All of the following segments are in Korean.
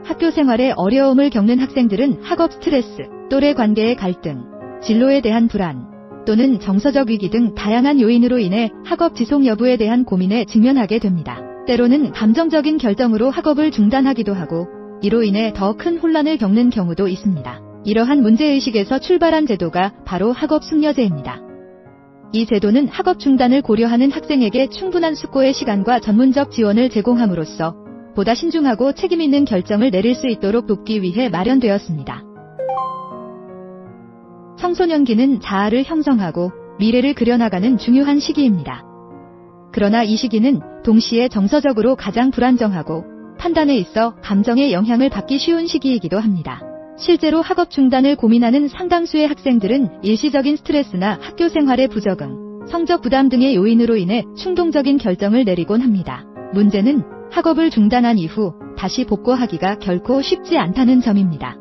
학교 생활에 어려움을 겪는 학생들은 학업 스트레스, 또래 관계의 갈등, 진로에 대한 불안, 또는 정서적 위기 등 다양한 요인으로 인해 학업 지속 여부에 대한 고민에 직면하게 됩니다. 때로는 감정적인 결정으로 학업을 중단하기도 하고 이로 인해 더 큰 혼란을 겪는 경우도 있습니다. 이러한 문제의식에서 출발한 제도가 바로 학업 숙려제입니다. 이 제도는 학업 중단을 고려하는 학생에게 충분한 숙고의 시간과 전문적 지원을 제공함으로써 보다 신중하고 책임있는 결정을 내릴 수 있도록 돕기 위해 마련되었습니다. 청소년기는 자아를 형성하고 미래를 그려나가는 중요한 시기입니다. 그러나 이 시기는 동시에 정서적으로 가장 불안정하고 판단에 있어 감정의 영향을 받기 쉬운 시기이기도 합니다. 실제로 학업 중단을 고민하는 상당수의 학생들은 일시적인 스트레스나 학교 생활의 부적응, 성적 부담 등의 요인으로 인해 충동적인 결정을 내리곤 합니다. 문제는 학업을 중단한 이후 다시 복구하기가 결코 쉽지 않다는 점입니다.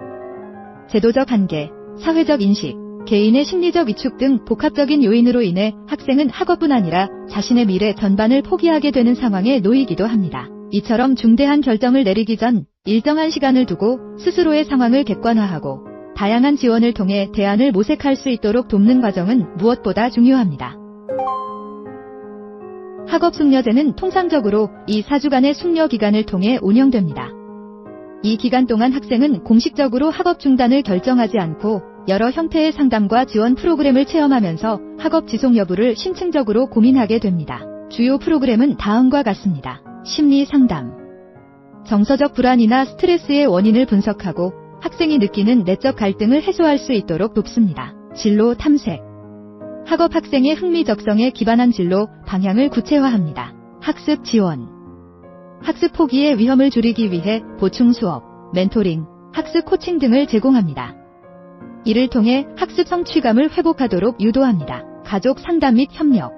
제도적 한계, 사회적 인식, 개인의 심리적 위축 등 복합적인 요인으로 인해 학생은 학업뿐 아니라 자신의 미래 전반을 포기하게 되는 상황에 놓이기도 합니다. 이처럼 중대한 결정을 내리기 전 일정한 시간을 두고 스스로의 상황을 객관화하고 다양한 지원을 통해 대안을 모색할 수 있도록 돕는 과정은 무엇보다 중요합니다. 학업 숙려제는 통상적으로 이 4주간의 숙려 기간을 통해 운영됩니다. 이 기간 동안 학생은 공식적으로 학업 중단을 결정하지 않고 여러 형태의 상담과 지원 프로그램을 체험하면서 학업 지속 여부를 심층적으로 고민하게 됩니다. 주요 프로그램은 다음과 같습니다. 심리 상담, 정서적 불안이나 스트레스의 원인을 분석하고 학생이 느끼는 내적 갈등을 해소할 수 있도록 돕습니다. 진로 탐색, 학업 학생의 흥미 적성에 기반한 진로 방향을 구체화합니다. 학습 지원, 학습 포기의 위험을 줄이기 위해 보충 수업, 멘토링, 학습 코칭 등을 제공합니다. 이를 통해 학습 성취감을 회복하도록 유도합니다. 가족 상담 및 협력,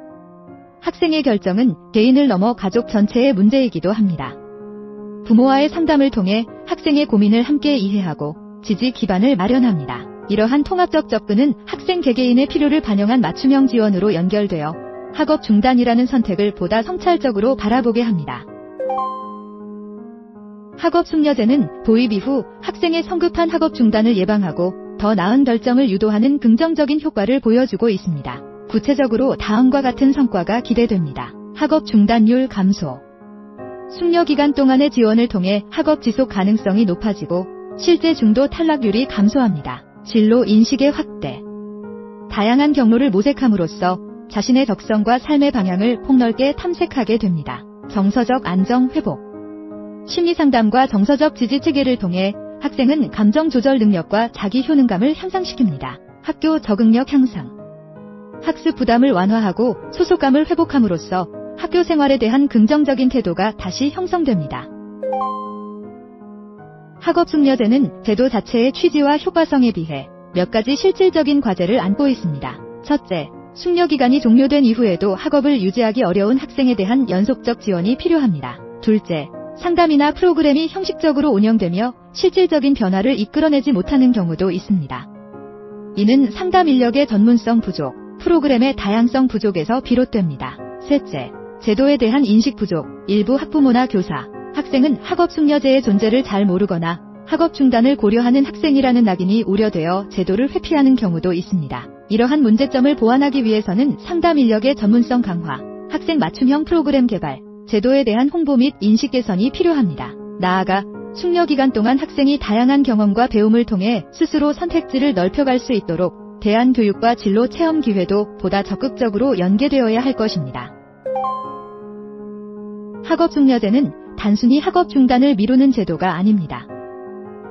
학생의 결정은 개인을 넘어 가족 전체의 문제이기도 합니다. 부모와의 상담을 통해 학생의 고민을 함께 이해하고 지지 기반을 마련합니다. 이러한 통합적 접근은 학생 개개인의 필요를 반영한 맞춤형 지원으로 연결되어 학업 중단이라는 선택을 보다 성찰적으로 바라보게 합니다. 학업 숙려제는 도입 이후 학생의 성급한 학업 중단을 예방하고 더 나은 결정을 유도하는 긍정적인 효과를 보여주고 있습니다. 구체적으로 다음과 같은 성과가 기대됩니다. 학업 중단율 감소, 숙려 기간 동안의 지원을 통해 학업 지속 가능성이 높아지고 실제 중도 탈락률이 감소합니다. 진로 인식의 확대, 다양한 경로를 모색함으로써 자신의 적성과 삶의 방향을 폭넓게 탐색하게 됩니다. 정서적 안정 회복, 심리상담과 정서적 지지 체계를 통해 학생은 감정 조절 능력과 자기 효능감을 향상시킵니다. 학교 적응력 향상, 학습 부담을 완화하고 소속감을 회복함으로써 학교 생활에 대한 긍정적인 태도가 다시 형성됩니다. 학업 숙려제는 제도 자체의 취지와 효과성에 비해 몇 가지 실질적인 과제를 안고 있습니다. 첫째, 숙려 기간이 종료된 이후에도 학업을 유지하기 어려운 학생에 대한 연속적 지원이 필요합니다. 둘째, 상담이나 프로그램이 형식적으로 운영되며 실질적인 변화를 이끌어내지 못하는 경우도 있습니다. 이는 상담 인력의 전문성 부족, 프로그램의 다양성 부족에서 비롯됩니다. 셋째, 제도에 대한 인식 부족, 일부 학부모나 교사, 학생은 학업 숙려제의 존재를 잘 모르거나 학업 중단을 고려하는 학생이라는 낙인이 우려되어 제도를 회피하는 경우도 있습니다. 이러한 문제점을 보완하기 위해서는 상담 인력의 전문성 강화, 학생 맞춤형 프로그램 개발, 제도에 대한 홍보 및 인식 개선이 필요합니다. 나아가 숙려 기간 동안 학생이 다양한 경험과 배움을 통해 스스로 선택지를 넓혀갈 수 있도록 대안 교육과 진로 체험 기회도 보다 적극적으로 연계되어야 할 것입니다. 학업 숙려제는 단순히 학업 중단을 미루는 제도가 아닙니다.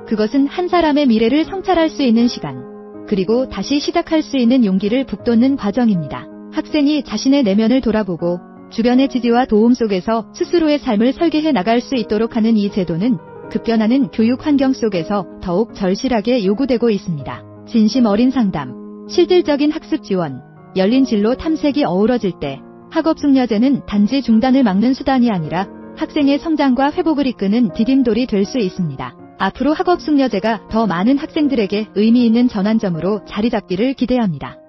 그것은 한 사람의 미래를 성찰할 수 있는 시간, 그리고 다시 시작할 수 있는 용기를 북돋는 과정입니다. 학생이 자신의 내면을 돌아보고 주변의 지지와 도움 속에서 스스로의 삶을 설계해 나갈 수 있도록 하는 이 제도는 급변하는 교육 환경 속에서 더욱 절실하게 요구되고 있습니다. 진심 어린 상담, 실질적인 학습 지원, 열린 진로 탐색이 어우러질 때 학업 숙려제는 단지 중단을 막는 수단이 아니라 학생의 성장과 회복을 이끄는 디딤돌이 될 수 있습니다. 앞으로 학업 숙려제가 더 많은 학생들에게 의미 있는 전환점으로 자리 잡기를 기대합니다.